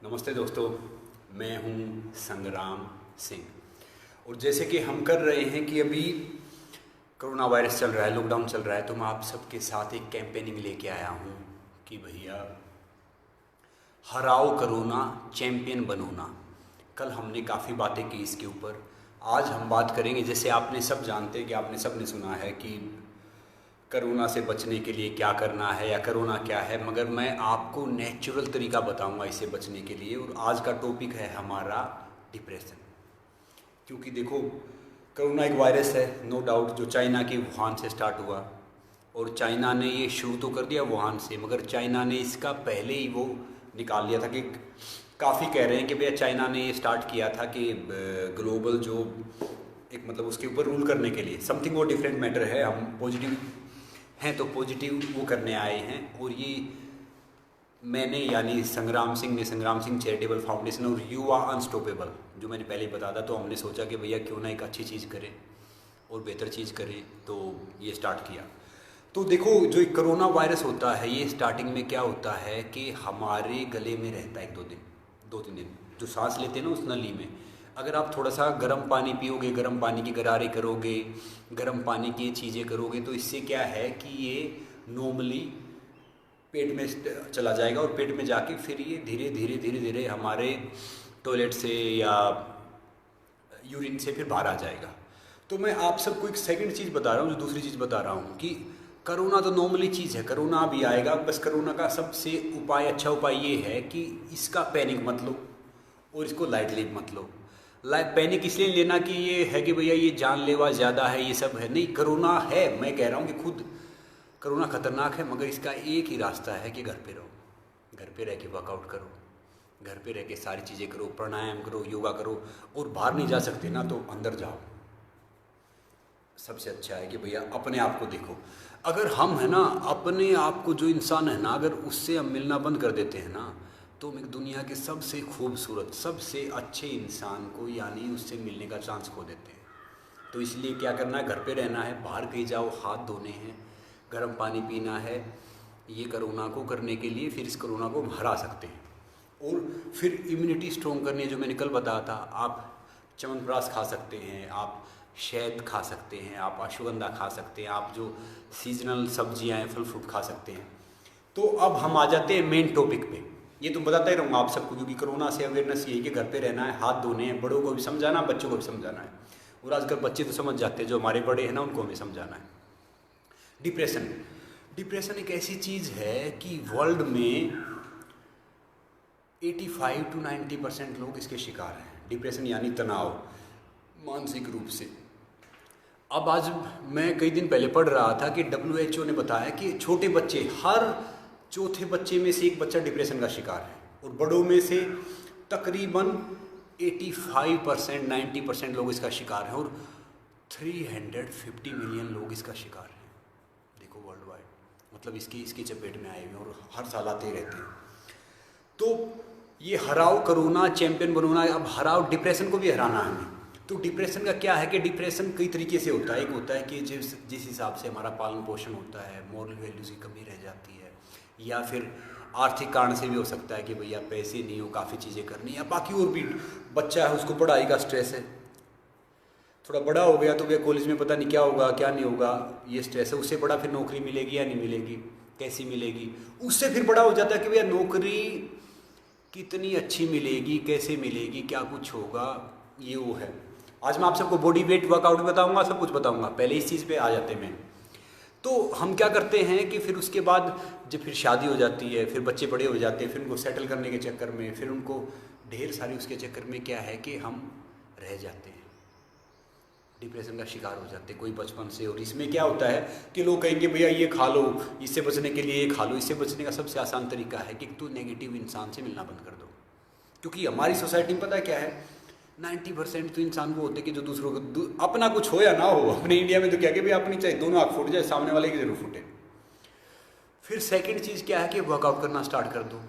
नमस्ते दोस्तों, मैं हूं संग्राम सिंह। और जैसे कि हम कर रहे हैं कि अभी कोरोना वायरस चल रहा है, लॉकडाउन चल रहा है, तो मैं आप सबके साथ एक कैंपेनिंग लेके आया हूं कि भैया हराओ कोरोना, चैंपियन बनो ना। कल हमने काफ़ी बातें की इसके ऊपर। आज हम बात करेंगे, जैसे आपने सब जानते हैं कि आपने सब ने सुना है कि कोरोना से बचने के लिए क्या करना है या कोरोना क्या है, मगर मैं आपको नेचुरल तरीका बताऊंगा इससे बचने के लिए। और आज का टॉपिक है हमारा डिप्रेशन। क्योंकि देखो, कोरोना एक वायरस है, नो डाउट, जो चाइना के वुहान से स्टार्ट हुआ। और चाइना ने ये शुरू तो कर दिया वुहान से, मगर चाइना ने इसका पहले ही वो निकाल लिया था कि काफ़ी कह रहे हैं कि भैया चाइना ने ये स्टार्ट किया था कि ग्लोबल जो एक मतलब उसके ऊपर रूल करने के लिए समथिंग वो डिफरेंट मैटर है। हम पॉजिटिव हैं तो पॉजिटिव वो करने आए हैं। और ये मैंने यानी संग्राम सिंह चैरिटेबल फाउंडेशन और युवा अनस्टॉपेबल, जो मैंने पहले ही बताया था, तो हमने सोचा कि भैया क्यों ना एक अच्छी चीज़ करें और बेहतर चीज़ करें, तो ये स्टार्ट किया। तो देखो, जो कोरोना वायरस होता है, ये स्टार्टिंग में क्या होता है कि हमारे गले में रहता है 2-3 दिन, जो सांस लेते हैं ना उस नली में। अगर आप थोड़ा सा गर्म पानी पियोगे, गर्म पानी की गरारे करोगे, गर्म पानी की चीज़ें करोगे, तो इससे क्या है कि ये नॉर्मली पेट में चला जाएगा और पेट में जाके फिर ये धीरे धीरे हमारे टॉयलेट से या यूरिन से फिर बाहर आ जाएगा। तो मैं आप सबको एक सेकंड चीज़ बता रहा हूँ, जो दूसरी चीज़ बता रहा हूँ कि कोरोना तो नॉर्मली चीज़ है, कोरोना भी आएगा। बस कोरोना का सबसे अच्छा उपाय ये है कि इसका पैनिक मत लो और इसको लाइटली मत लो। पैनिक इसलिए लेना कि ये है कि भैया ये जानलेवा ज़्यादा है, ये सब है, नहीं। कोरोना है, मैं कह रहा हूँ कि खुद कोरोना खतरनाक है, मगर इसका एक ही रास्ता है कि घर पे रहो, घर पे रह के वर्कआउट करो, घर पे रह के सारी चीज़ें करो, प्राणायाम करो, योगा करो। और बाहर नहीं जा सकते ना, तो अंदर जाओ। सबसे अच्छा है कि भैया अपने आप को देखो। अगर हम है ना, अपने आप को, जो इंसान है ना, अगर उससे हम मिलना बंद कर देते हैं ना, तो हम एक दुनिया के सबसे खूबसूरत, सबसे अच्छे इंसान को यानी उससे मिलने का चांस खो देते हैं। तो इसलिए क्या करना है, घर पे रहना है, बाहर कहीं जाओ, हाथ धोने हैं, गर्म पानी पीना है। ये कोरोना को करने के लिए फिर इस कोरोना को हम हरा सकते हैं। और फिर इम्यूनिटी स्ट्रॉन्ग करनी है, जो मैंने कल बताया था। आप च्यवनप्राश खा सकते हैं, आप शहद खा सकते हैं, आप अश्वगंधा खा सकते हैं, आप जो सीजनल सब्जियां हैं, फल फ्रूट खा सकते हैं। तो अब हम आ जाते हैं मेन टॉपिक पे। ये तो बताता ही रहूँगा आप सबको, क्योंकि कोरोना से अवेयरनेस ये है कि घर पे रहना है, हाथ धोने हैं, बड़ों को भी समझाना, बच्चों को भी समझाना है। और आजकल बच्चे तो समझ जाते हैं, जो हमारे बड़े हैं ना, उनको हमें समझाना है। डिप्रेशन डिप्रेशन एक ऐसी चीज़ है कि वर्ल्ड में 85 to 90% लोग इसके शिकार हैं। डिप्रेशन यानी तनाव, मानसिक रूप से। अब आज मैं कई दिन पहले पढ़ रहा था कि WHO ने बताया कि छोटे बच्चे, हर चौथे बच्चे में से एक बच्चा डिप्रेशन का शिकार है। और बड़ों में से तकरीबन 85% 90% लोग इसका शिकार हैं। और 350 मिलियन लोग इसका शिकार हैं। देखो, वर्ल्ड वाइड, मतलब इसकी चपेट में आए हुए हैं और हर साल आते ही रहते हैं। तो ये हराओ कोरोना, चैंपियन बनना। अब हराओ डिप्रेशन को भी हराना है हमें। तो डिप्रेशन का क्या है कि डिप्रेशन कई तरीके से होता है। एक होता है कि जिस हिसाब से हमारा पालन पोषण होता है, मॉरल वैल्यूज़ की कमी रह जाती है, या फिर आर्थिक कारण से भी हो सकता है कि भैया पैसे नहीं हो, काफ़ी चीज़ें करनी, या बाकी और भी। बच्चा है, उसको पढ़ाई का स्ट्रेस है, थोड़ा बड़ा हो गया तो भैया कॉलेज में पता नहीं क्या होगा क्या नहीं होगा, ये स्ट्रेस है। उससे बड़ा फिर नौकरी मिलेगी या नहीं मिलेगी, कैसी मिलेगी। उससे फिर बड़ा हो जाता है कि भैया नौकरी कितनी अच्छी मिलेगी, कैसे मिलेगी, क्या कुछ होगा, ये वो है। आज मैं आप सबको बॉडी वेट वर्कआउट बताऊंगा, सब कुछ बताऊंगा। पहले इस चीज़ पे आ जाते हैं। तो हम क्या करते हैं कि फिर उसके बाद जब फिर शादी हो जाती है, फिर बच्चे बड़े हो जाते हैं, फिर उनको सेटल करने के चक्कर में, फिर उनको ढेर सारी उसके चक्कर में क्या है कि हम रह जाते हैं, डिप्रेशन का शिकार हो जाते हैं कोई बचपन से। और इसमें क्या होता है कि लोग कहेंगे भैया ये खा लो, इससे बचने के लिए ये खा लो। इससे बचने का सबसे आसान तरीका है कि तू नेगेटिव इंसान से मिलना बंद कर दो। क्योंकि हमारी सोसाइटी में पता है क्या है, 90% तो इंसान वो होते हैं कि जो दूसरों को, अपना कुछ हो या ना हो, अपने इंडिया में तो क्या कि भाई अपनी चाहे दोनों आँख फूट जाए, सामने वाले की जरूर फूटे। फिर सेकंड चीज़ क्या है कि वर्कआउट करना स्टार्ट कर दो,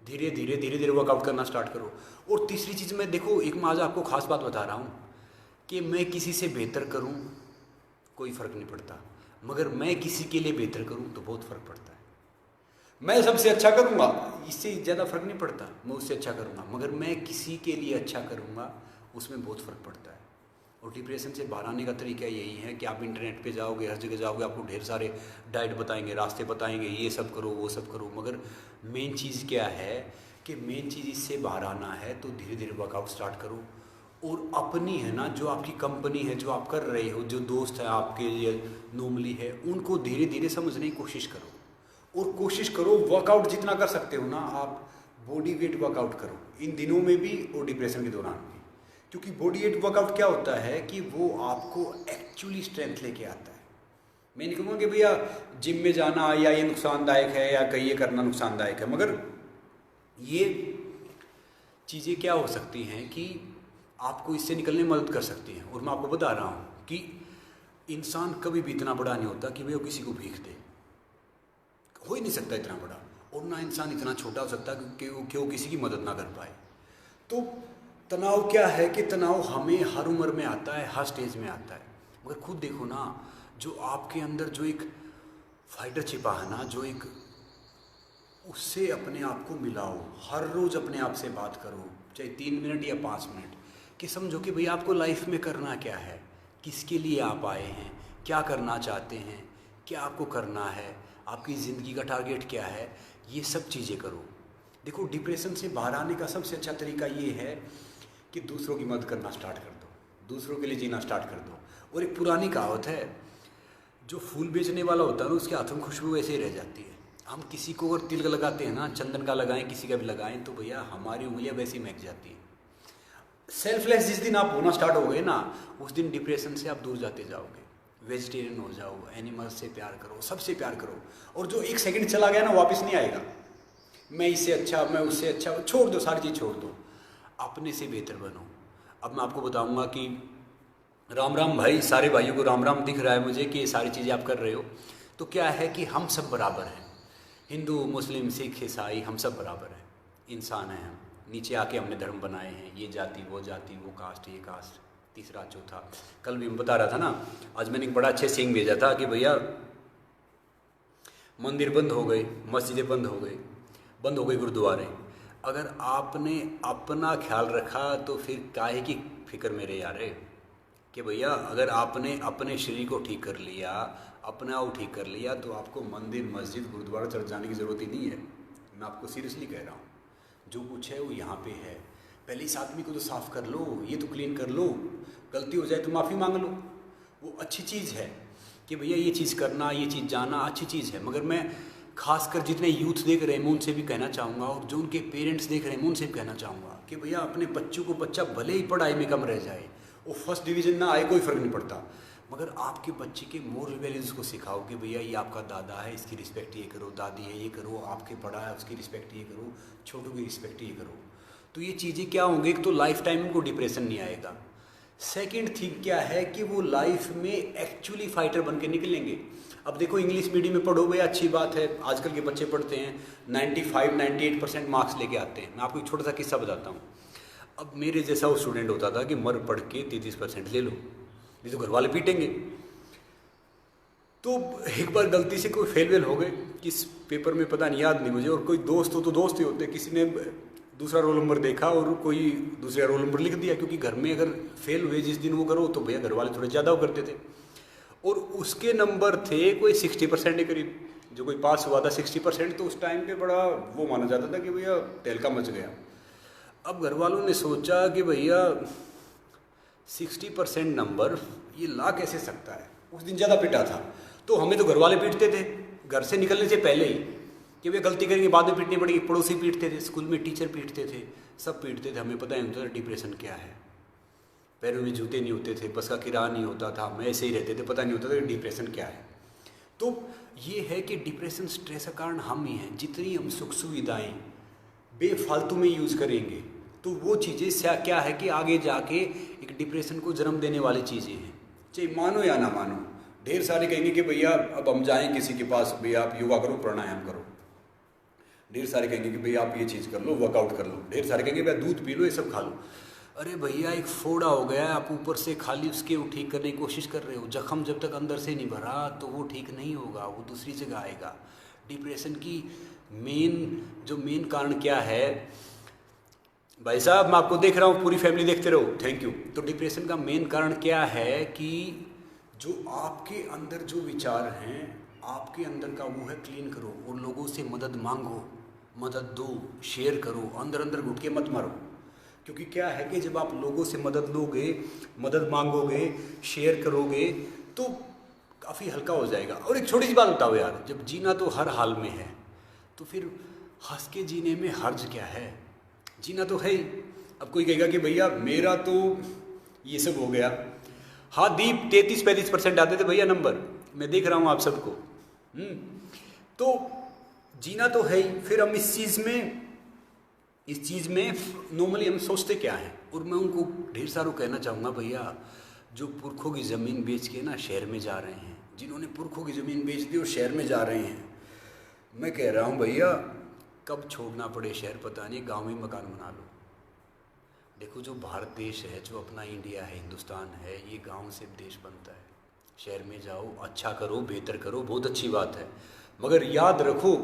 धीरे धीरे वर्कआउट करना स्टार्ट करो। और तीसरी चीज़ मैं, देखो, एक मैं आज आपको खास बात बता रहा हूँ कि मैं किसी से बेहतर करूँ कोई फ़र्क नहीं पड़ता, मगर मैं किसी के लिए बेहतर करूँ तो बहुत फ़र्क पड़ता है। मैं सबसे अच्छा करूँगा, इससे ज़्यादा फर्क नहीं पड़ता, मैं उससे अच्छा करूँगा, मगर मैं किसी के लिए अच्छा करूँगा उसमें बहुत फ़र्क पड़ता है। और डिप्रेशन से बाहर आने का तरीका यही है कि आप इंटरनेट पे जाओगे, हर जगह जाओगे, आपको ढेर सारे डाइट बताएंगे, रास्ते बताएंगे, ये सब करो वो सब करो, मगर मेन चीज़ क्या है कि मेन चीज़ इससे बाहर आना है तो धीरे धीरे वर्कआउट स्टार्ट करो। और अपनी है ना, जो आपकी कंपनी है, जो आप कर रहे हो, जो दोस्त हैं आपके लिए नॉर्मली है, उनको धीरे धीरे समझने की कोशिश करो। और कोशिश करो वर्कआउट जितना कर सकते हो ना आप, बॉडी वेट वर्कआउट करो इन दिनों में भी और डिप्रेशन के दौरान भी। क्योंकि बॉडी वेट वर्कआउट क्या होता है कि वो आपको एक्चुअली स्ट्रेंथ लेके आता है। मैं नहीं कहूँगा कि भैया जिम में जाना या ये नुकसानदायक है या कहीं ये करना नुकसानदायक है, मगर ये चीज़ें क्या हो सकती हैं कि आपको इससे निकलने में मदद कर सकती हैं। और मैं आपको बता रहा हूँ कि इंसान कभी भी इतना बड़ा नहीं होता कि वो किसी को भीख दे, हो ही नहीं सकता इतना बड़ा। और ना इंसान इतना छोटा हो सकता कि वो किसी की मदद ना कर पाए। तो तनाव क्या है कि तनाव हमें हर उम्र में आता है, हर स्टेज में आता है। मगर खुद देखो ना, जो आपके अंदर जो एक फाइटर छिपा है ना, जो एक, उससे अपने आप को मिलाओ। हर रोज़ अपने आप से बात करो, चाहे 3 मिनट या 5 मिनट, कि समझो कि भैया आपको लाइफ में करना क्या है, किसके लिए आप आए हैं, क्या करना चाहते हैं, क्या आपको करना है, आपकी ज़िंदगी का टारगेट क्या है, ये सब चीज़ें करो। देखो, डिप्रेशन से बाहर आने का सबसे अच्छा तरीका ये है कि दूसरों की मदद करना स्टार्ट कर दो, दूसरों के लिए जीना स्टार्ट कर दो। और एक पुरानी कहावत है, जो फूल बेचने वाला होता है ना, उसके हाथों में खुशबू वैसे ही रह जाती है। हम किसी को अगर तिल का लगाते हैं ना, चंदन का लगाएं, किसी का भी लगाएं, तो भैया हमारी उंगलियां वैसे ही महक जाती हैं। सेल्फलेस जिस दिन आप होना स्टार्ट हो गए ना, उस दिन डिप्रेशन से आप दूर जाते जाओगे। वेजिटेरियन हो जाओ, एनिमल्स से प्यार करो, सबसे प्यार करो। और जो 1 सेकंड चला गया ना, वापस नहीं आएगा। मैं इससे अच्छा, मैं उससे अच्छा, छोड़ दो, सारी चीज़ छोड़ दो, अपने से बेहतर बनो। अब मैं आपको बताऊंगा कि राम राम भाई, सारे भाइयों को राम राम। दिख रहा है मुझे कि ये सारी चीज़ें आप कर रहे हो, तो क्या है कि हम सब बराबर हैं। हिंदू, मुस्लिम, सिख, ईसाई, हम सब बराबर हैं, इंसान हैं हम। नीचे आके हमने धर्म बनाए हैं, ये जाति, वो कास्ट, ये कास्ट, तीसरा चौथा। कल भी मैं बता रहा था ना, आज मैंने एक बड़ा अच्छे सिंह भेजा था कि भैया मंदिर बंद हो गए, मस्जिदें बंद हो गई गुरुद्वारे। अगर आपने अपना ख्याल रखा तो फिर काहे की फिक्र मेरे यारे, कि भैया अगर आपने अपने शरीर को ठीक कर लिया, अपना आप ठीक कर लिया, तो आपको मंदिर, मस्जिद, गुरुद्वारा चर्च जाने की ज़रूरत ही नहीं है। मैं आपको सीरियसली कह रहा हूँ, जो कुछ है वो यहाँ पे है। पहले इस आदमी को तो साफ़ कर लो, ये तो क्लीन कर लो, गलती हो जाए तो माफ़ी मांग लो। वो अच्छी चीज़ है कि भैया ये चीज़ करना, ये चीज़ जाना अच्छी चीज़ है। मगर मैं खासकर जितने यूथ देख रहे हैं मैं उनसे भी कहना चाहूँगा, और जो उनके पेरेंट्स देख रहे हैं मैं उनसे भी कहना चाहूँगा कि भैया अपने बच्चों को, बच्चा भले ही पढ़ाई में कम रह जाए, वो फर्स्ट डिवीज़न ना आए, कोई फ़र्क नहीं पड़ता, मगर आपके बच्चे के मोरल वैल्यूज़ को सिखाओ कि भैया ये आपका दादा है, इसकी रिस्पेक्ट ये करो, दादी है ये करो, आपके बड़ा है उसकी रिस्पेक्ट ये करो, छोटों की रिस्पेक्ट ये करो। तो ये चीज़ें क्या होंगी, एक तो लाइफ टाइम उनको डिप्रेशन नहीं आएगा। सेकंड थिंग क्या है कि वो लाइफ में एक्चुअली फाइटर बन के निकलेंगे। अब देखो, इंग्लिश मीडियम में पढ़ो भैया, अच्छी बात है, आजकल के बच्चे पढ़ते हैं, 95-98% मार्क्स लेके आते हैं। मैं आपको एक छोटा सा किस्सा बताता हूँ। अब मेरे जैसा वो स्टूडेंट होता था कि मर पढ़ के 33% ले लो, नहीं तो घर वाले पीटेंगे। तो एक बार गलती से कोई फेल वेल हो गए, किस पेपर में पता नहीं, याद नहीं मुझे, और कोई दोस्त हो तो दोस्त ही होते, किसी ने दूसरा रोल नंबर देखा और कोई दूसरा रोल नंबर लिख दिया, क्योंकि घर में अगर फेल हुए जिस दिन वो करो तो भैया घर वाले थोड़े ज़्यादा वो करते थे। और उसके नंबर थे कोई 60% के करीब, जो कोई पास हुआ था 60%, तो उस टाइम पे बड़ा वो माना जाता था कि भैया तहलका मच गया। अब घर वालों ने सोचा कि भैया 60% नंबर ये ला कैसे सकता है, उस दिन ज़्यादा पिटा था। तो हमें तो घर वाले पीटते थे घर से निकलने से पहले ही, कि वे गलती करेंगे बाद में पीटनी पड़ेगी, पड़ोसी पीटते थे, स्कूल में टीचर पीटते थे, सब पीटते थे। हमें पता नहीं होता था डिप्रेशन क्या है, पैरों में जूते नहीं होते थे, बस का किराया नहीं होता था, हम ऐसे ही रहते थे, पता नहीं होता था कि डिप्रेशन क्या है। तो ये है कि डिप्रेशन, स्ट्रेस का कारण हम ही हैं। जितनी हम सुख सुविधाएँ बेफालतू में यूज़ करेंगे तो वो चीज़ें क्या है कि आगे जाके एक डिप्रेशन को जन्म देने वाली चीज़ें हैं, चाहे मानो या ना मानो। ढेर सारे कहेंगे कि भैया अब हम जाएं किसी के पास, भैया आप योगा करो, प्राणायाम करो। ढेर सारे कहेंगे कि भैया आप ये चीज़ कर लो, वर्कआउट कर लो। ढेर सारे कहेंगे भैया दूध पी लो, ये सब खा लो। अरे भैया एक फोड़ा हो गया, आप ऊपर से खाली उसके वो ठीक करने की कोशिश कर रहे हो। जख्म जब तक अंदर से नहीं भरा तो वो ठीक नहीं होगा, वो दूसरी जगह आएगा। डिप्रेशन की मेन कारण क्या है? भाई साहब मैं आपको देख रहा हूँ, पूरी फैमिली देखते रहो, थैंक यू। तो डिप्रेशन का मेन कारण क्या है कि जो आपके अंदर जो विचार हैं, आपके अंदर का वो है क्लीन करो और लोगों से मदद मांगो, मदद दो, शेयर करो, अंदर अंदर घुट के मत मारो। क्योंकि क्या है कि जब आप लोगों से मदद लोगे, मदद मांगोगे, शेयर करोगे तो काफ़ी हल्का हो जाएगा। और एक छोटी सी बात बताओ यार, जब जीना तो हर हाल में है तो फिर हंस के जीने में हर्ज क्या है? जीना तो है ही। अब कोई कहेगा कि भैया मेरा तो ये सब हो गया। हाँ दीप 33-35% आते थे भैया नंबर, मैं देख रहा हूँ आप सबको। तो जीना तो है ही। फिर हम इस चीज़ में नॉर्मली हम सोचते क्या हैं? और मैं उनको ढेर सारों कहना चाहूँगा भैया, जो पुरखों की ज़मीन बेच के ना शहर में जा रहे हैं, जिन्होंने पुरखों की ज़मीन बेच दी और शहर में जा रहे हैं, मैं कह रहा हूँ भैया कब छोड़ना पड़े शहर पता नहीं, गांव में मकान बना लो। देखो जो भारत देश है, जो अपना इंडिया है, हिंदुस्तान है, ये गांव से देश बनता है। शहर में जाओ, अच्छा करो, बेहतर करो, बहुत अच्छी बात है, मगर याद रखो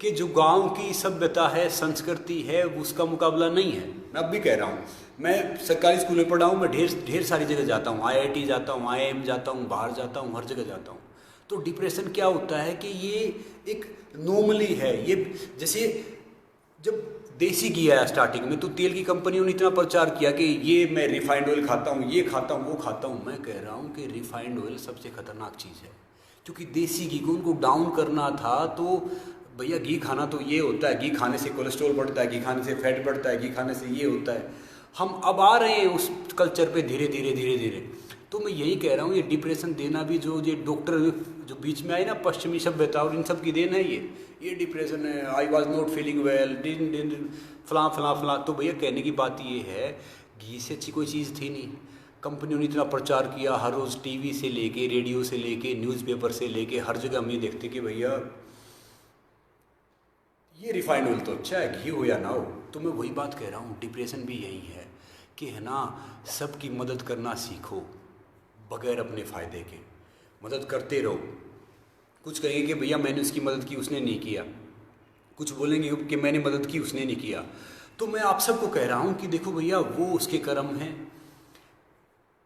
कि जो गांव की सभ्यता है, संस्कृति है, उसका मुकाबला नहीं है। मैं अब भी कह रहा हूँ, मैं सरकारी स्कूल में पढ़ा हूँ, मैं ढेर सारी जगह जाता हूँ, IIT जाता हूँ, IIM जाता हूँ, बाहर जाता हूँ, हर जगह जाता हूँ। तो डिप्रेशन क्या होता है कि ये एक नॉर्मली है। ये जैसे जब देसी घी आया स्टार्टिंग में, तो तेल की कंपनियों ने इतना प्रचार किया कि ये मैं रिफाइंड ऑयल खाता हूँ, ये खाता हूँ, वो खाता हूँ। मैं कह रहा हूँ कि रिफाइंड ऑयल सबसे खतरनाक चीज़ है, क्योंकि देसी घी को उनको डाउन करना था। तो भैया घी खाना तो ये होता है, घी खाने से कोलेस्ट्रॉल बढ़ता है, घी खाने से फैट बढ़ता है, घी खाने से ये होता है। हम अब आ रहे हैं उस कल्चर पे धीरे धीरे। तो मैं यही कह रहा हूँ, ये डिप्रेशन देना भी जो ये डॉक्टर जो बीच में आए ना, पश्चिमी सभ्यता और इन सब की देन है ये डिप्रेशन है। I was not feeling well, डिन फलां। तो भैया कहने की बात ये है, घी से अच्छी कोई चीज़ थी नहीं। कंपनियों ने इतना प्रचार किया, हर रोज़ टीवी से लेके, रेडियो से लेके, न्यूज़पेपर से लेके, हर जगह हम ये देखते कि भैया ये रिफाइंड ऑयल तो अच्छा है, घी हो या ना हो। तो मैं वही बात कह रहा हूँ, डिप्रेशन भी यही है कि है ना, सबकी मदद करना सीखो बगैर अपने फ़ायदे के। मदद करते रहो। कुछ कहेंगे कि भैया मैंने उसकी मदद की, उसने नहीं किया। कुछ बोलेंगे कि मैंने मदद की, उसने नहीं किया। तो मैं आप सबको कह रहा हूँ कि देखो भैया, वो उसके कर्म हैं,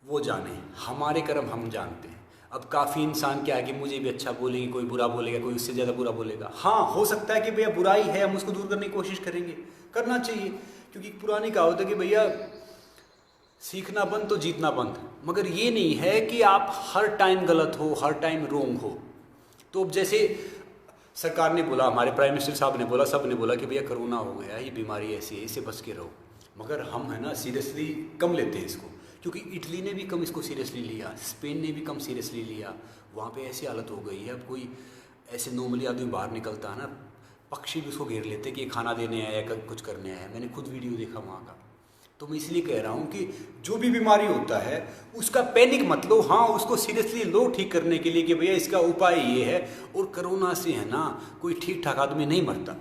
वो जाने, हमारे कर्म हम जानते हैं। अब काफ़ी इंसान क्या है कि मुझे भी अच्छा बोलेंगे, कोई बुरा बोलेगा, कोई उससे ज़्यादा बुरा बोलेगा। हाँ हो सकता है कि भैया बुराई है, हम उसको दूर करने की कोशिश करेंगे, करना चाहिए। क्योंकि पुरानी कहावत है कि भैया सीखना बंद तो जीतना बंद। मगर ये नहीं है कि आप हर टाइम गलत हो, हर टाइम रोंग हो। तो अब जैसे सरकार ने बोला, हमारे प्राइम मिनिस्टर साहब ने बोला, सब ने बोला कि भैया कोरोना हो गया, ये बीमारी ऐसी है, इससे बच के रहो। मगर हम है ना सीरियसली कम लेते हैं इसको, क्योंकि इटली ने भी कम इसको सीरियसली लिया, स्पेन ने भी कम सीरियसली लिया। वहाँ पे ऐसी हालत हो गई है, अब कोई ऐसे नॉर्मली आदमी बाहर निकलता है ना, पक्षी भी उसको घेर लेते हैं कि खाना देने आया या कुछ करने आया। मैंने खुद वीडियो देखा वहाँ का। तो मैं इसलिए कह रहा हूँ कि जो भी बीमारी होता है उसका पैनिक मत लो, हाँ उसको सीरियसली लो ठीक करने के लिए कि भैया इसका उपाय ये है। और कोरोना से है ना कोई ठीक ठाक आदमी नहीं मरता।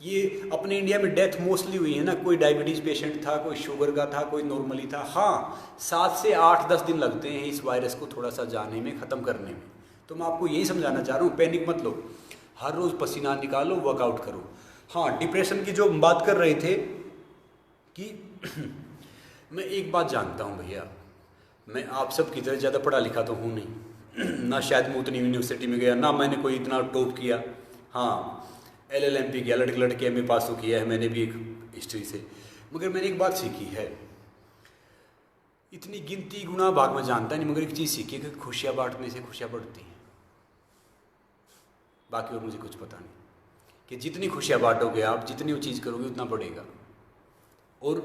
ये अपने इंडिया में डेथ मोस्टली हुई है ना, कोई डायबिटीज़ पेशेंट था, कोई शुगर का था, कोई नॉर्मली था। हाँ 7 से 8-10 दिन लगते हैं इस वायरस को थोड़ा सा जाने में, ख़त्म करने में। तो मैं आपको यही समझाना चाह रहा हूँ, पैनिक मत लो, हर रोज़ पसीना निकालो, वर्कआउट करो। हाँ डिप्रेशन की जो हम बात कर रहे थे कि मैं एक बात जानता हूँ भैया, मैं आप सब की तरह ज़्यादा पढ़ा लिखा तो हूँ नहीं ना शायद मैं उतनी यूनिवर्सिटी में गया, ना मैंने कोई इतना टॉप किया। हाँ LLMP किया, लड़के MA पास तो किया है मैंने भी एक हिस्ट्री से। मगर मैंने एक बात सीखी है, इतनी गिनती गुना भाग में जानता नहीं, मगर एक चीज़ सीखी कि खुशियाँ बांटने से खुशियाँ बढ़ती हैं। बाकी और मुझे कुछ पता नहीं कि जितनी खुशियाँ बांटोगे आप, जितनी वो चीज़ करोगे उतना बढ़ेगा। और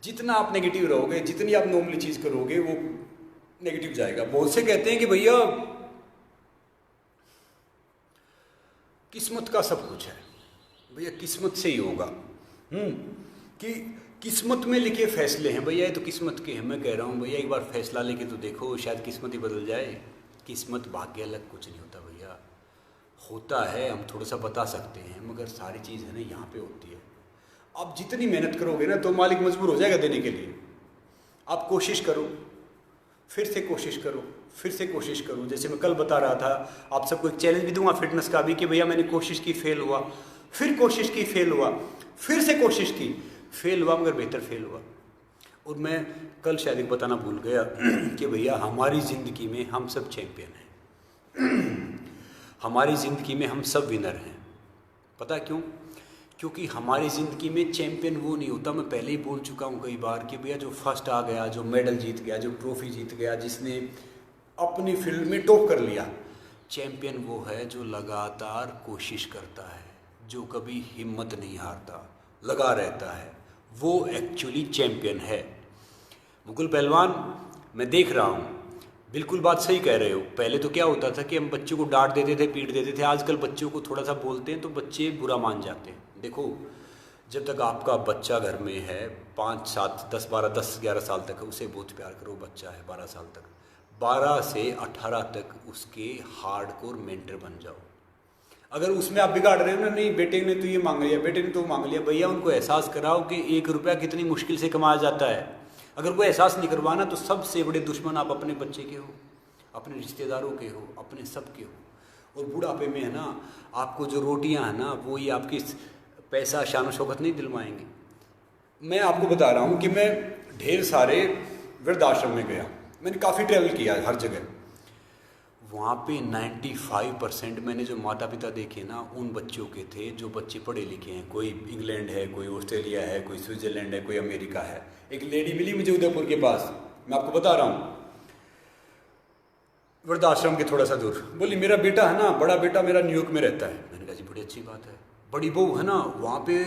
जितना आप नेगेटिव रहोगे, जितनी आप नॉर्मली चीज़ करोगे वो नेगेटिव जाएगा। बहुत से कहते हैं कि भैया किस्मत का सब कुछ है, भैया किस्मत से ही होगा। कि किस्मत में लिखे फैसले हैं भैया, ये तो किस्मत के हैं। मैं कह रहा हूँ भैया एक बार फैसला लेके तो देखो, शायद किस्मत ही बदल जाए। किस्मत भाग्य अलग कुछ नहीं होता भैया, होता है हम थोड़ा सा बता सकते हैं, मगर सारी चीज़ है ना यहाँ पे होती है। आप जितनी मेहनत करोगे ना तो मालिक मजबूर हो जाएगा देने के लिए। आप कोशिश करो, फिर से कोशिश करो, फिर से कोशिश करो। जैसे मैं कल बता रहा था, आप सबको एक चैलेंज भी दूंगा फिटनेस का भी, कि भैया मैंने कोशिश की, फेल हुआ, फिर कोशिश की, फेल हुआ, फिर से कोशिश की, फेल हुआ, मगर बेहतर फेल हुआ। और मैं कल शायद एक बताना भूल गया कि भैया हमारी ज़िंदगी में हम सब चैम्पियन हैं। हमारी ज़िंदगी में हम सब विनर हैं। पता है क्यों? क्योंकि हमारी ज़िंदगी में चैम्पियन वो नहीं होता, मैं पहले ही बोल चुका हूँ कई बार, कि भैया जो फर्स्ट आ गया, जो मेडल जीत गया, जो ट्रॉफी जीत गया, जिसने अपनी फील्ड में टॉप कर लिया। चैम्पियन वो है जो लगातार कोशिश करता है, जो कभी हिम्मत नहीं हारता, लगा रहता है, वो एक्चुअली चैम्पियन है। मुकुल पहलवान, मैं देख रहा हूँ, बिल्कुल बात सही कह रहे हो। पहले तो क्या होता था कि हम बच्चों को डांट देते थे, पीट देते थे। आजकल बच्चों को थोड़ा सा बोलते हैं तो बच्चे बुरा मान जाते हैं। देखो, जब तक आपका बच्चा घर में है, 5, 7, 10, 12, 10, 11 साल तक, उसे बहुत प्यार करो। बच्चा है 12 साल तक, 12 से 18 तक उसके हार्डकोर मेंटर बन जाओ। अगर उसमें आप बिगाड़ रहे हो ना, नहीं बेटे ने तो ये मांग लिया, बेटे ने तो मांग लिया, भैया उनको एहसास कराओ कि 1 रुपया कितनी मुश्किल से कमाया जाता है। अगर वो एहसास नहीं करवाना तो सबसे बड़े दुश्मन आप अपने बच्चे के हो, अपने रिश्तेदारों के हो, अपने सब के हो। और बुढ़ापे में है ना, आपको जो रोटियां हैं ना, वो ये आपकी पैसा शान शौकत नहीं दिलवाएंगे। मैं आपको बता रहा हूँ कि मैं ढेर सारे वृद्धाश्रम में गया, मैंने काफ़ी ट्रैवल किया है हर जगह। वहाँ पे 95% मैंने जो माता पिता देखे ना, उन बच्चों के थे जो बच्चे पढ़े लिखे हैं। कोई इंग्लैंड है, कोई ऑस्ट्रेलिया है, कोई स्विट्ज़रलैंड है, कोई अमेरिका है। एक लेडी मिली मुझे उदयपुर के पास, मैं आपको बता रहा हूँ, वृद्धाश्रम के थोड़ा सा दूर। बोली मेरा बेटा है ना, बड़ा बेटा मेरा न्यूयॉर्क में रहता है। मैंने कहा जी बड़ी अच्छी बात है। बड़ी बहू है ना, वहाँ पे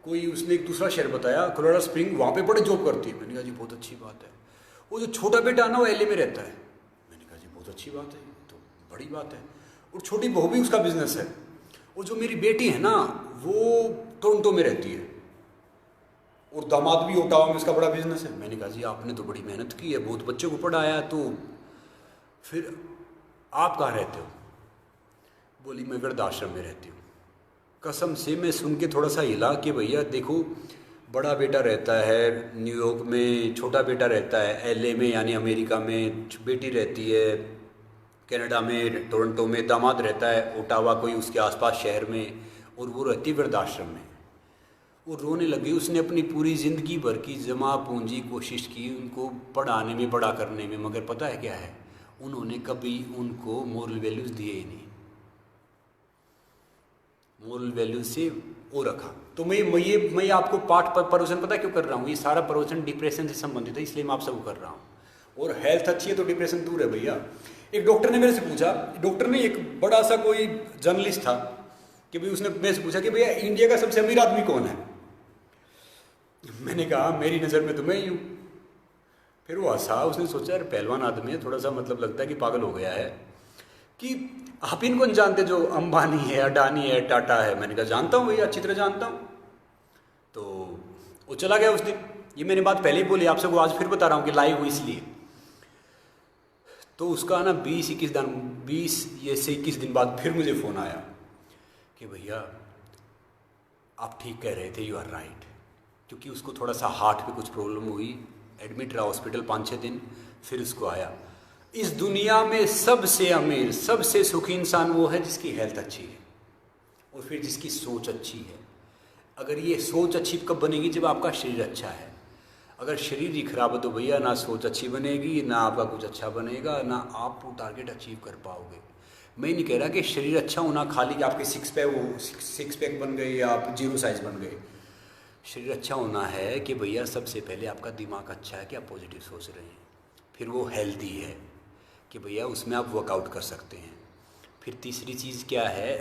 कोई, उसने एक दूसरा शहर बताया, कोलोराडो स्प्रिंग, वहाँ पे बड़े जॉब करती है। मैंने कहा जी बहुत अच्छी बात है। वो जो छोटा बेटा है ना, वो LA में रहता है। मैंने कहा जी बहुत अच्छी बात है, तो बड़ी बात है। और छोटी बहू भी, उसका बिजनेस है। और जो मेरी बेटी है ना, वो टोरंटो में रहती है। और दामाद भी ओटावा में, उसका बड़ा बिजनेस है। मैंने कहा जी आपने तो बड़ी मेहनत की है, बहुत बच्चों को पढ़ाया, तो फिर आप कहाँ रहते हो? बोली मैं वृद्धाश्रम में रहती हूँ। कसम से मैं सुन के थोड़ा सा हिला कि भैया देखो, बड़ा बेटा रहता है न्यूयॉर्क में, छोटा बेटा रहता है LA में यानी अमेरिका में, बेटी रहती है कनाडा में, टोरंटो में, दामाद रहता है ओटावा कोई उसके आसपास शहर में, और वो रहती वृद्धाश्रम में। वो रोने लगी। उसने अपनी पूरी ज़िंदगी भर की जमा पूंजी कोशिश की उनको पढ़ाने में, बड़ा करने में, मगर पता है क्या है, उन्होंने कभी उनको मोरल वैल्यूज़ दिए ही नहीं। मोरल वैल्यूज से वो रखा। तो मैं आपको पाठ पर प्रवचन पता क्यों कर रहा हूँ? ये सारा प्रवचन डिप्रेशन से संबंधित है, इसलिए मैं आप सबको कर रहा हूँ। और हेल्थ अच्छी है तो डिप्रेशन दूर है भैया। एक डॉक्टर ने मेरे से पूछा, डॉक्टर ने, एक बड़ा सा कोई जर्नलिस्ट था, कि भाई उसने मेरे से पूछा कि भैया इंडिया का सबसे अमीर आदमी कौन है? मैंने कहा मेरी नज़र में तो मैं ही हूँ। फिर वो हंसा, उसने सोचा यार पहलवान आदमी है, थोड़ा सा मतलब लगता है कि पागल हो गया है, कि आप इनको नहीं जानते जो अंबानी है, अडानी है, टाटा है? मैंने कहा जानता हूँ भैया, अच्छी तरह जानता हूँ। तो वो चला गया उस दिन। ये मैंने बात पहले ही बोली आप सबको, आज फिर बता रहा हूँ कि लाइव हुई इसलिए। तो उसका ना 20 से 21 दिन बाद फिर मुझे फ़ोन आया कि भैया आप ठीक कह रहे थे, यू आर राइट। क्योंकि उसको थोड़ा सा हार्ट पे कुछ प्रॉब्लम हुई, एडमिट रहा हॉस्पिटल 5-6 दिन, फिर उसको आया। इस दुनिया में सबसे अमीर, सबसे सुखी इंसान वो है जिसकी हेल्थ अच्छी है और फिर जिसकी सोच अच्छी है। अगर ये सोच अच्छी कब बनेगी? जब आपका शरीर अच्छा है। अगर शरीर ही खराब है तो भैया ना सोच अच्छी बनेगी, ना आपका कुछ अच्छा बनेगा, ना आप वो टारगेट अचीव कर पाओगे। मैं नहीं कह रहा कि शरीर अच्छा होना खाली आपके सिक्स पैक बन गए या आप 0 साइज बन गए। शरीर अच्छा होना है कि भैया सबसे पहले आपका दिमाग अच्छा है कि आप पॉजिटिव सोच रहे हैं, फिर वो हेल्दी है कि भैया उसमें आप वर्कआउट कर सकते हैं। फिर तीसरी चीज़ क्या है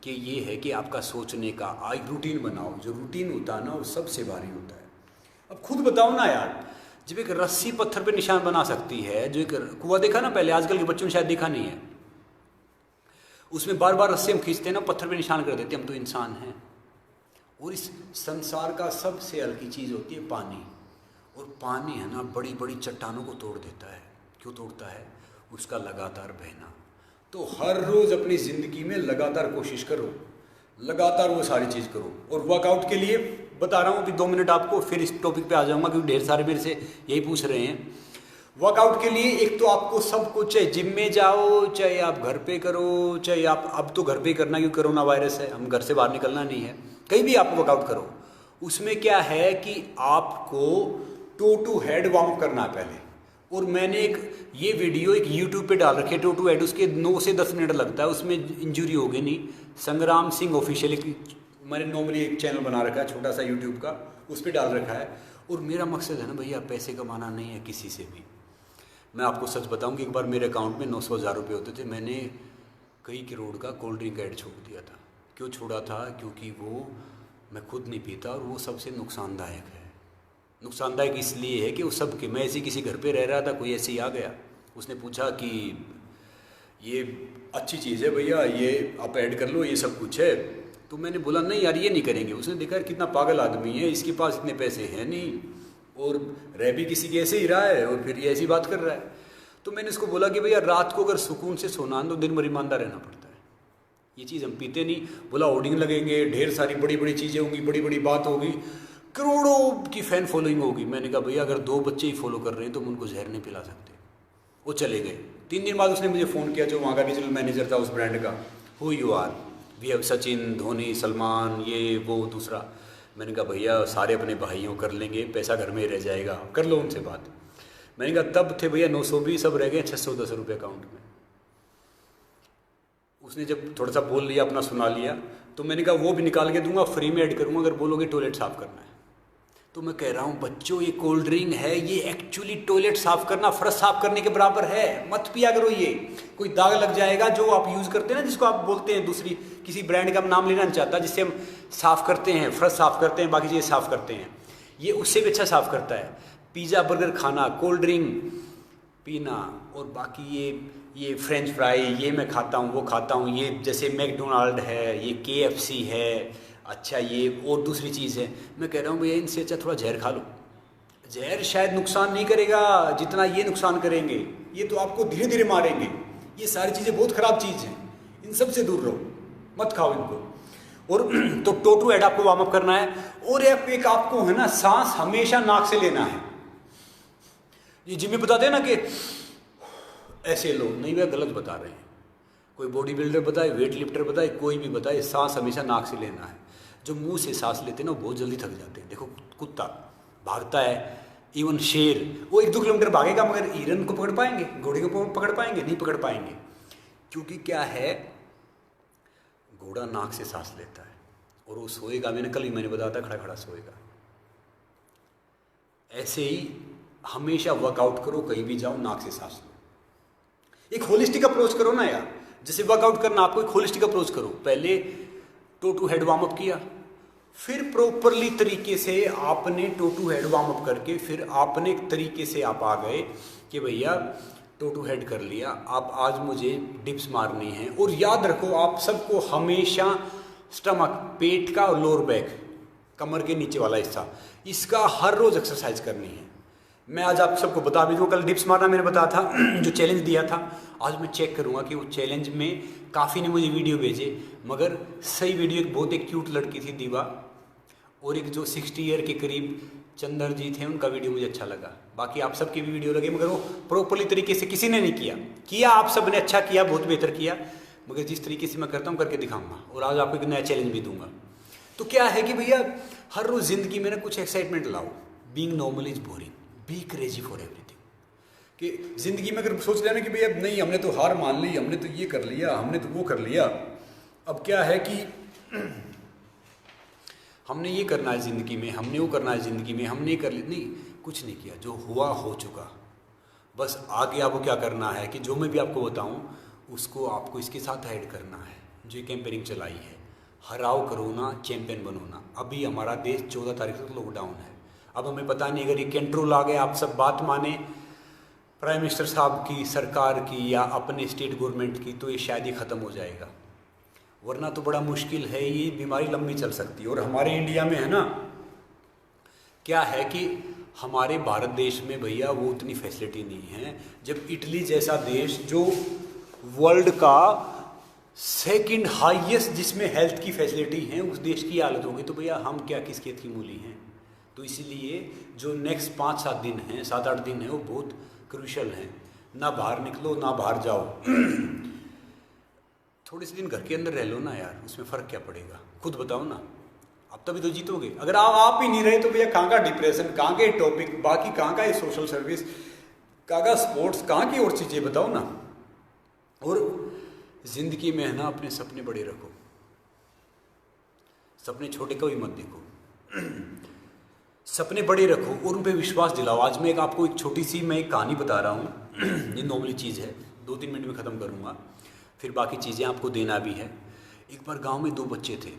कि ये है कि आपका सोचने का एक रूटीन बनाओ। जो रूटीन होता है ना वो सबसे भारी होता है। अब खुद बताओ ना यार, जब एक रस्सी पत्थर पे निशान बना सकती है, जो एक कुआं देखा ना पहले, आजकल के बच्चों ने शायद देखा नहीं है, उसमें बार बार रस्सी हम खींचते हैं ना, पत्थर पे निशान कर देते हैं। हम तो इंसान हैं। और इस संसार का सबसे हल्की चीज़ होती है पानी। और पानी है ना बड़ी बड़ी चट्टानों को तोड़ देता है। क्यों तोड़ता है? उसका लगातार बहना। तो हर रोज़ अपनी ज़िंदगी में लगातार कोशिश करो, लगातार वो सारी चीज़ करो। और वर्कआउट के लिए बता रहा हूँ कि 2 मिनट आपको, फिर इस टॉपिक पे आ जाऊँगा क्योंकि ढेर सारे मेरे से यही पूछ रहे हैं। वर्कआउट के लिए एक तो आपको सब कुछ, चाहे जिम में जाओ, चाहे आप घर पे करो, चाहे आप, अब तो घर पे करना क्योंकि कोरोना वायरस है, हम घर से बाहर निकलना नहीं है, कहीं भी आप वर्कआउट करो, उसमें क्या है कि आपको toe to head warm up करना है पहले। और मैंने ये वीडियो एक यूट्यूब पे डाल रखे, टो टू हेड, उसके 9 से 10 मिनट लगता है, उसमें इंजरी होगी नहीं। संग्राम सिंह ऑफिशियल, मैंने नॉर्मली एक चैनल बना रखा है छोटा सा यूट्यूब का, उस पर डाल रखा है। और मेरा मकसद है ना भैया, पैसे कमाना नहीं है किसी से भी। मैं आपको सच बताऊं कि एक बार मेरे अकाउंट में 900,000 रुपये होते थे, मैंने कई करोड़ का कोल्ड ड्रिंक ऐड छोड़ दिया था। क्यों छोड़ा था? क्योंकि वो मैं खुद नहीं पीता और वो सबसे नुकसानदायक है। नुकसानदायक इसलिए है कि वो सब के, मैं ऐसे किसी घर पे रह रहा था, कोई ऐसे ही आ गया, उसने पूछा कि ये अच्छी चीज़ है भैया, ये आप ऐड कर लो, ये सब कुछ है। तो मैंने बोला नहीं यार ये नहीं करेंगे। उसने देखा यार कितना पागल आदमी है, इसके पास इतने पैसे हैं नहीं और रह भी किसी के ऐसे ही रहा है और फिर ये ऐसी बात कर रहा है। तो मैंने इसको बोला कि भैया रात को अगर सुकून से सोना है तो दिन भर ईमानदार रहना पड़ता है, ये चीज़ हम पीते नहीं। बोला होर्डिंग लगेंगे, ढेर सारी बड़ी बड़ी चीज़ें होंगी, बड़ी बड़ी बात होगी, करोड़ों की फ़ैन फॉलोइंग होगी। मैंने कहा भैया अगर 2 बच्चे ही फॉलो कर रहे हैं तो हम उनको जहर नहीं पिला सकते। वो चले गए। 3 दिन बाद उसने मुझे फ़ोन किया, जो वहाँ का रीजनल मैनेजर था उस ब्रांड का, who you are, we have Sachin, Dhoni, Salman, ये वो दूसरा। मैंने कहा भैया सारे अपने भाइयों कर लेंगे, पैसा घर में ही रह जाएगा, कर लो उनसे बात। मैंने कहा तब थे भैया 920, सब रह गए 610 रुपये अकाउंट में। उसने जब थोड़ा सा बोल लिया, अपना सुना लिया, तो मैंने कहा वो भी निकाल के दूंगा, फ्री में ऐड करूँगा अगर बोलोगे टॉयलेट साफ़ करना है। तो मैं कह रहा हूँ बच्चों, ये कोल्ड ड्रिंक है, ये एक्चुअली टॉयलेट साफ़ करना, फर्श साफ़ करने के बराबर है। मत पिया करो, ये कोई दाग लग जाएगा। जो आप यूज़ करते हैं ना, जिसको आप बोलते हैं, दूसरी किसी ब्रांड का नाम लेना नहीं चाहता, जिससे हम साफ़ करते हैं, फर्श साफ़ करते हैं, बाकी चीज़ें साफ़ करते हैं, ये उससे भी अच्छा साफ़ करता है। पिज़्ज़ा बर्गर खाना, कोल्ड ड्रिंक पीना और बाकी ये फ्रेंच फ्राई, ये मैं खाता हूँ, वो खाता हूँ, ये जैसे मैकडोनाल्ड है, ये KFC है, अच्छा ये और दूसरी चीज़ है। मैं कह रहा हूँ भैया इनसे अच्छा थोड़ा जहर खा लो। जहर शायद नुकसान नहीं करेगा जितना ये नुकसान करेंगे, ये तो आपको धीरे धीरे मारेंगे। ये सारी चीज़ें बहुत ख़राब चीज़ हैं, इन सब से दूर रहो, मत खाओ इनको। और तो टो टू हेड आपको वार्म अप करना है। और एक आपको है ना, सांस हमेशा नाक से लेना है। ये जिम में बताते हैं ना कि ऐसे लो, नहीं भैया गलत बता रहे हैं। कोई बॉडी बिल्डर बताए, वेट लिफ्टर बताए, कोई भी बताए, सांस हमेशा नाक से लेना है। जो मुंह से सांस लेते हैं ना वो बहुत जल्दी थक जाते हैं। देखो कुत्ता भागता है, इवन शेर वो 1-2 किलोमीटर भागेगा, मगर हिरन को पकड़ पाएंगे, घोड़े को पकड़ पाएंगे? नहीं पकड़ पाएंगे। क्योंकि क्या है, घोड़ा नाक से सांस लेता है और वो सोएगा, मैंने बताया था, खड़ा खड़ा सोएगा। ऐसे ही हमेशा वर्कआउट करो, कहीं भी जाओ नाक से सांस लो। एक होलिस्टिक अप्रोच करो ना यार, जैसे वर्कआउट करना, आपको एक होलिस्टिक अप्रोच करो। पहले toe to head warm up किया, फिर प्रॉपरली तरीके से आपने toe to head warm up करके फिर आपने एक तरीके से आप आ गए कि भैया टो टू हेड कर लिया, आप आज मुझे डिप्स मारनी है। और याद रखो आप सबको हमेशा स्टमक, पेट का और लोअर बैक, कमर के नीचे वाला हिस्सा, इसका हर रोज़ एक्सरसाइज करनी है। मैं आज आप सबको बता भी दूँ, कल डिप्स मारना मैंने बताया था, जो चैलेंज दिया था, आज मैं चेक करूँगा कि वो चैलेंज में काफ़ी ने मुझे वीडियो भेजे, मगर सही वीडियो एक क्यूट लड़की थी दीवा, और एक जो 60 ईयर के करीब चंदर जी थे, उनका वीडियो मुझे अच्छा लगा। बाकी आप सबके भी वीडियो लगे, मगर वो प्रॉपरली तरीके से किसी ने नहीं किया। आप सब ने अच्छा किया, बहुत बेहतर किया, मगर जिस तरीके से मैं करता हूँ करके दिखाऊंगा। और आज आपको एक नया चैलेंज भी दूंगा। तो क्या है कि भैया हर रोज़ ज़िंदगी में ना कुछ एक्साइटमेंट लाओ। Being normal is boring, be crazy for everything. कि ज़िंदगी में अगर सोच लेना कि भैया नहीं, हमने तो हार मान ली, हमने तो ये कर लिया, हमने तो वो कर लिया, अब क्या है कि हमने ये करना है ज़िंदगी में, हमने वो करना है ज़िंदगी में, हमने ये कर लिया, नहीं, कुछ नहीं किया। जो हुआ हो चुका। बस आगे आपको क्या करना है कि जो मैं भी आपको बताऊं उसको आपको इसके साथ ऐड करना है। जो कैंपेनिंग चलाई है, हराओ कोरोना, चैंपियन बनो ना। अभी हमारा देश 14 तारीख तक लॉकडाउन है। अब हमें पता नहीं, अगर ये कंट्रोल आ गया, आप सब बात माने प्राइम मिनिस्टर साहब की, सरकार की, या अपने स्टेट गवर्नमेंट की, तो ये शायद ही ख़त्म हो जाएगा। वरना तो बड़ा मुश्किल है, ये बीमारी लंबी चल सकती है। और हमारे इंडिया में है ना, क्या है कि हमारे भारत देश में भैया वो उतनी फैसिलिटी नहीं है। जब इटली जैसा देश, जो वर्ल्ड का सेकंड हाईएस्ट जिसमें हेल्थ की फैसिलिटी है, उस देश की हालत होगी, तो भैया हम क्या किस खेत की मूली हैं। तो इसीलिए जो नेक्स्ट 5-7 दिन हैं, 7-8 दिन हैं, वो बहुत क्रूशल हैं। ना बाहर निकलो ना बाहर जाओ, थोड़े से दिन घर के अंदर रह लो ना यार, उसमें फ़र्क क्या पड़ेगा, खुद बताओ ना। आप तभी तो जीतोगे। अगर आप ही नहीं रहे तो भैया कहाँ का डिप्रेशन, कहाँ के टॉपिक, बाकी कहाँ का ये सोशल सर्विस, कहाँ का स्पोर्ट्स, कहाँ की और चीज़ें बताओ ना। और ज़िंदगी में है ना अपने सपने बड़े रखो, सपने छोटे कभी मत देखो, सपने बड़े रखो और उन पे विश्वास दिलाओ। आज मैं आपको एक छोटी सी मैं एक कहानी बता रहा हूँ, ये नॉर्मली चीज़ है, 2-3 मिनट में ख़त्म करूँगा, फिर बाकी चीज़ें आपको देना भी है। एक बार गांव में 2 बच्चे थे,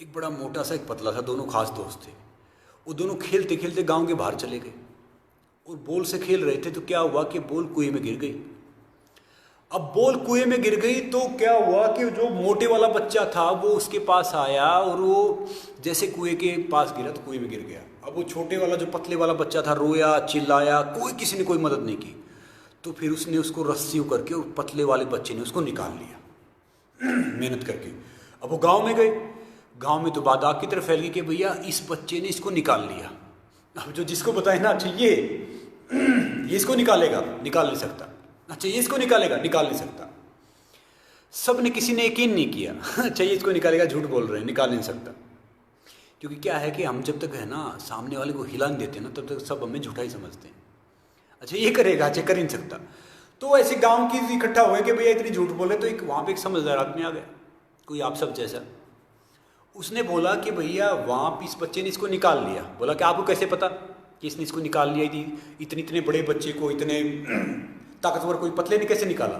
एक बड़ा मोटा सा एक पतला सा, दोनों खास दोस्त थे। वो दोनों खेलते खेलते गांव के बाहर चले गए और बॉल से खेल रहे थे, तो क्या हुआ कि बॉल कुएं में गिर गई। अब बॉल कुएं में गिर गई तो क्या हुआ कि जो मोटे वाला बच्चा था वो उसके पास आया और वो जैसे कुएं के पास गिरा तो कुएं में गिर गया। अब वो छोटे वाला जो पतले वाला बच्चा था रोया चिल्लाया, किसी ने कोई मदद नहीं की। तो फिर उसने उसको रस्सी करके और पतले वाले बच्चे ने उसको निकाल लिया मेहनत करके। अब वो गांव में गए, गांव में तो बात आग की तरफ फैल गई कि भैया इस बच्चे ने इसको निकाल लिया। अब जो जिसको बताए ना, अच्छा ये इसको निकालेगा, निकाल नहीं सकता, अच्छा ये इसको निकालेगा, निकाल नहीं सकता। सब ने, किसी ने यकीन नहीं किया अच्छा ये इसको निकालेगा, झूठ बोल रहे हैं, निकाल नहीं सकता। क्योंकि क्या है कि हम जब तक है ना सामने वाले को हिला नहीं देते ना, तब तक सब हमें झूठा ही समझते हैं। अच्छा ये करेगा, अच्छा कर ही नहीं सकता। तो ऐसे गांव की इकट्ठा हुए कि भैया इतनी झूठ बोले, तो एक वहाँ पे एक समझदार आदमी आ गया, कोई आप सब जैसा। उसने बोला कि भैया वहाँ इस बच्चे ने इसको निकाल लिया। बोला कि आपको कैसे पता कि इसने इसको निकाल लिया, इतने इतने बड़े बच्चे को, इतने ताकतवर कोई पतले ने कैसे निकाला।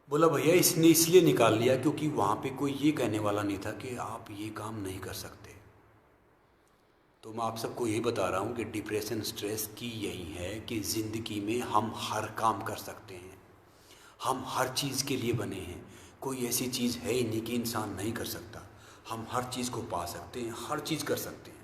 बोला भैया इसने इसलिए निकाल लिया क्योंकि वहाँ पे कोई ये कहने वाला नहीं था कि आप ये काम नहीं कर सकते। तो मैं आप सबको यही बता रहा हूँ कि डिप्रेशन स्ट्रेस की यही है कि ज़िंदगी में हम हर काम कर सकते हैं, हम हर चीज़ के लिए बने हैं। कोई ऐसी चीज़ है ही नहीं कि इंसान नहीं कर सकता। हम हर चीज़ को पा सकते हैं, हर चीज़ कर सकते हैं,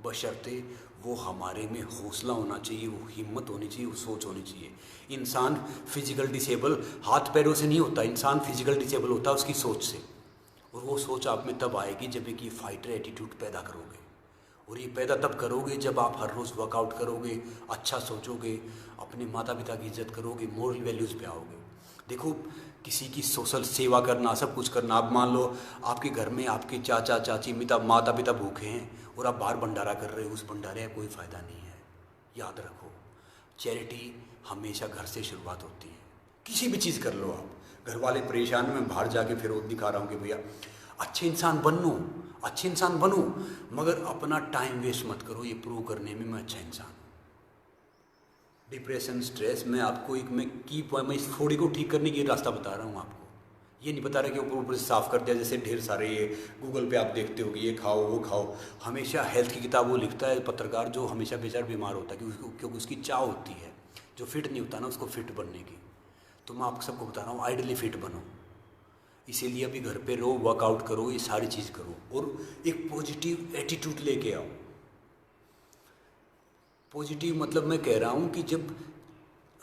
बशर्ते वो हमारे में हौसला होना चाहिए, वो हिम्मत होनी चाहिए, वो सोच होनी चाहिए। इंसान फिजिकल डिसेबल हाथ पैरों से नहीं होता, इंसान फिजिकल डिसेबल होता है उसकी सोच से। और वो सोच आप में तब आएगी जब एक फाइटर एटीट्यूड पैदा करोगे। और ये पैदा तब करोगे जब आप हर रोज़ वर्कआउट करोगे, अच्छा सोचोगे, अपने माता पिता की इज्जत करोगे, मोरल वैल्यूज़ पे आओगे। देखो किसी की सोशल सेवा करना, सब कुछ करना। आप मान लो आपके घर में आपके चाचा चाची माता पिता भूखे हैं और आप बाहर भंडारा कर रहे हो, उस भंडारे का कोई फ़ायदा नहीं है। याद रखो, चैरिटी हमेशा घर से शुरुआत होती है। किसी भी चीज़ कर लो आप। घर वाले परेशान, मैं बाहर जाके फिर दिखा रहा हूँ कि भैया अच्छे इंसान बनो, अच्छे इंसान बनो, मगर अपना टाइम वेस्ट मत करो ये प्रूव करने में मैं अच्छा इंसान हूँ। डिप्रेशन स्ट्रेस में आपको मैं इस थोड़ी को ठीक करने की रास्ता बता रहा हूँ आपको। ये नहीं बता रहा कि ऊपर से साफ़ कर दिया, जैसे ढेर सारे ये गूगल पे आप देखते हो कि ये खाओ वो खाओ। हमेशा हेल्थ की किताब वो लिखता है पत्रकार जो हमेशा बेचारा बीमार होता है, क्योंकि उसकी चाह होती है, जो फिट नहीं होता ना उसको फिट बनने की। तो मैं आप सबको बता रहा हूँ आइडली फिट बनो। इसीलिए अभी घर पे रहो, वर्कआउट करो, ये सारी चीज़ करो और एक पॉजिटिव एटीट्यूड लेके आओ। पॉजिटिव मतलब मैं कह रहा हूँ कि जब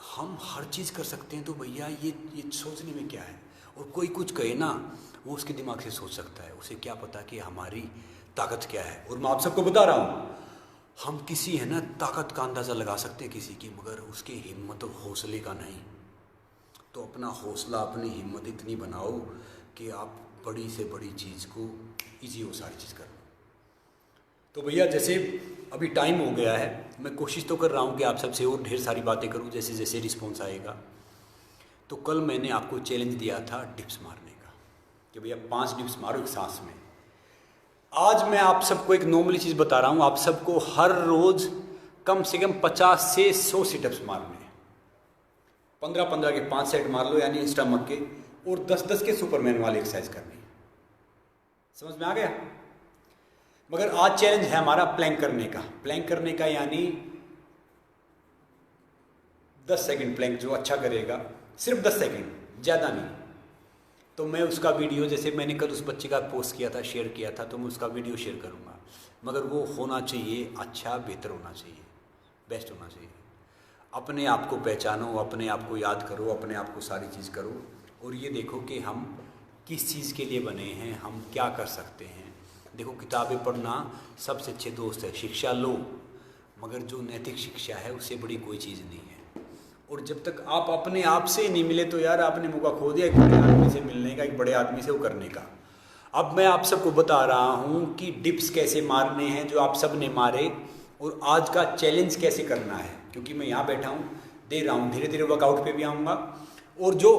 हम हर चीज़ कर सकते हैं तो भैया ये सोचने में क्या है। और कोई कुछ कहे ना, वो उसके दिमाग से सोच सकता है, उसे क्या पता कि हमारी ताकत क्या है। और मैं आप सबको बता रहा हूँ, हम किसी है ना ताकत का अंदाज़ा लगा सकते हैं किसी की, मगर उसके हिम्मत और हौसले का नहीं। तो अपना हौसला, अपनी हिम्मत इतनी बनाओ कि आप बड़ी से बड़ी चीज़ को ईजी हो सारी चीज़ कर लो। तो भैया जैसे अभी टाइम हो गया है, मैं कोशिश तो कर रहा हूँ कि आप सबसे और ढेर सारी बातें करूँ जैसे जैसे रिस्पॉन्स आएगा। तो कल मैंने आपको चैलेंज दिया था डिप्स मारने का कि भैया 5 डिप्स मारो एक सांस में। आज मैं आप सबको एक नॉर्मली चीज़ बता रहा हूँ, आप सबको हर रोज़ कम से कम 50 से 100 सिटअप्स मारने हैं। 15-15 के 5 सेट मार लो, यानी स्टमक के, और 10-10 के सुपरमैन वाली एक्सरसाइज करनी है। समझ में आ गया? मगर आज चैलेंज है हमारा प्लैंक करने का यानी 10 सेकंड प्लैंक, जो अच्छा करेगा सिर्फ 10 सेकंड, ज़्यादा नहीं। तो मैं उसका वीडियो, जैसे मैंने कल उस बच्चे का पोस्ट किया था, शेयर किया था, तो मैं उसका वीडियो शेयर करूँगा। मगर वो होना चाहिए अच्छा, बेहतर होना चाहिए, बेस्ट होना चाहिए। अपने आप को पहचानो, अपने आप को याद करो, अपने आप को सारी चीज़ करो और ये देखो कि हम किस चीज़ के लिए बने हैं, हम क्या कर सकते हैं। देखो किताबें पढ़ना सबसे अच्छे दोस्त है। शिक्षा लो, मगर जो नैतिक शिक्षा है उससे बड़ी कोई चीज़ नहीं है। और जब तक आप अपने आप से नहीं मिले तो यार आपने मौका खो दिया एक बड़े आदमी से मिलने का, एक बड़े आदमी से वो करने का। अब मैं आप सबको बता रहा हूँ कि डिप्स कैसे मारने हैं जो आप सब ने मारे, और आज का चैलेंज कैसे करना है, क्योंकि मैं यहाँ बैठा हूँ, दे रहा हूँ, धीरे धीरे वर्कआउट पे भी आऊँगा। और जो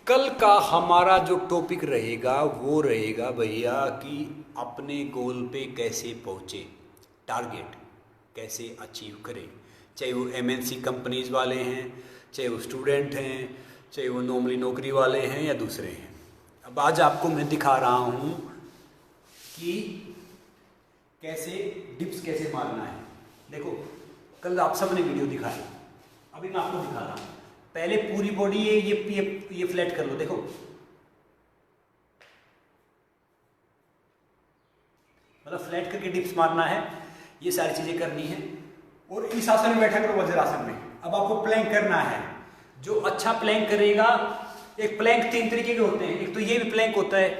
कल का हमारा जो टॉपिक रहेगा वो रहेगा भैया कि अपने गोल पे कैसे पहुँचे, टारगेट कैसे अचीव करें, चाहे वो MNC कंपनीज वाले हैं, चाहे वो स्टूडेंट हैं, चाहे वो नॉर्मली नौकरी वाले हैं या दूसरे हैं। अब आज आपको मैं दिखा रहा हूँ कि कैसे डिप्स कैसे मारना है। देखो कल आप सब ने वीडियो दिखाई, अभी मैं आपको दिखा रहा हूँ। पहले पूरी बॉडी ये फ्लैट कर लो, देखो मतलब फ्लैट करके डिप्स मारना है, ये सारी चीजें करनी है। और इस आसन में बैठा करो, वज्रासन में। अब आपको प्लैंक करना है। जो अच्छा प्लैंक करेगा, एक प्लैंक 3 तरीके के होते हैं, एक तो ये भी प्लैंक होता है,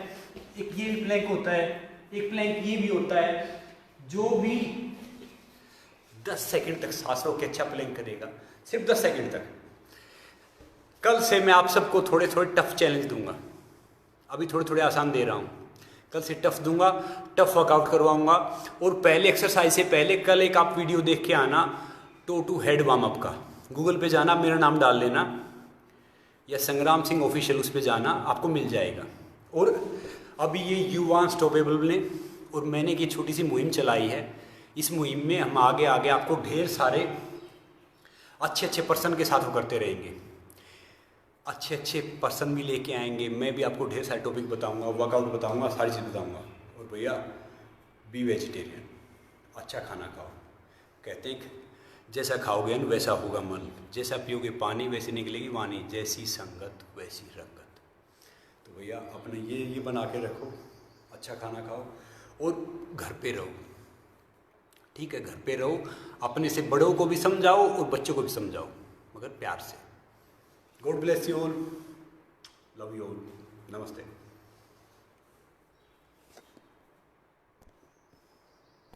एक ये भी प्लैंक होता है, एक प्लैंक ये भी होता है। जो भी 10 सेकंड तक सांस रोक के अच्छा प्लैंक करेगा, सिर्फ 10 सेकंड तक। कल से मैं आप सबको थोड़े थोड़े टफ चैलेंज दूंगा, अभी थोड़े थोड़े आसान दे रहा हूँ, कल से टफ दूंगा, टफ वर्कआउट करवाऊंगा। और पहले एक्सरसाइज से पहले कल एक आप वीडियो देख के आना, toe to head warm up का। गूगल पे जाना, मेरा नाम डाल लेना या संग्राम सिंह ऑफिशियल, उस पे जाना, आपको मिल जाएगा। और अभी ये युवा अनस्टॉपेबल ने और मैंने की छोटी सी मुहिम चलाई है। इस मुहिम में हम आगे आगे आपको ढेर सारे अच्छे अच्छे पर्सन के साथ वो करते रहेंगे, अच्छे अच्छे पर्सन भी लेके आएंगे। मैं भी आपको ढेर सारे टॉपिक बताऊंगा, वर्कआउट बताऊंगा, सारी चीज़ बताऊंगा। और भैया बी वेजिटेरियन, अच्छा खाना खाओ। कहते हैं जैसा खाओगे न वैसा होगा मन, जैसा पियोगे पानी वैसी निकलेगी वाणी, जैसी संगत वैसी रंगत। तो भैया अपने ये बना के रखो, अच्छा खाना खाओ और घर पे रहो, ठीक है? घर पे रहो, अपने से बड़ों को भी समझाओ और बच्चों को भी समझाओ, मगर प्यार से। God bless you all. Love you all. Namaste.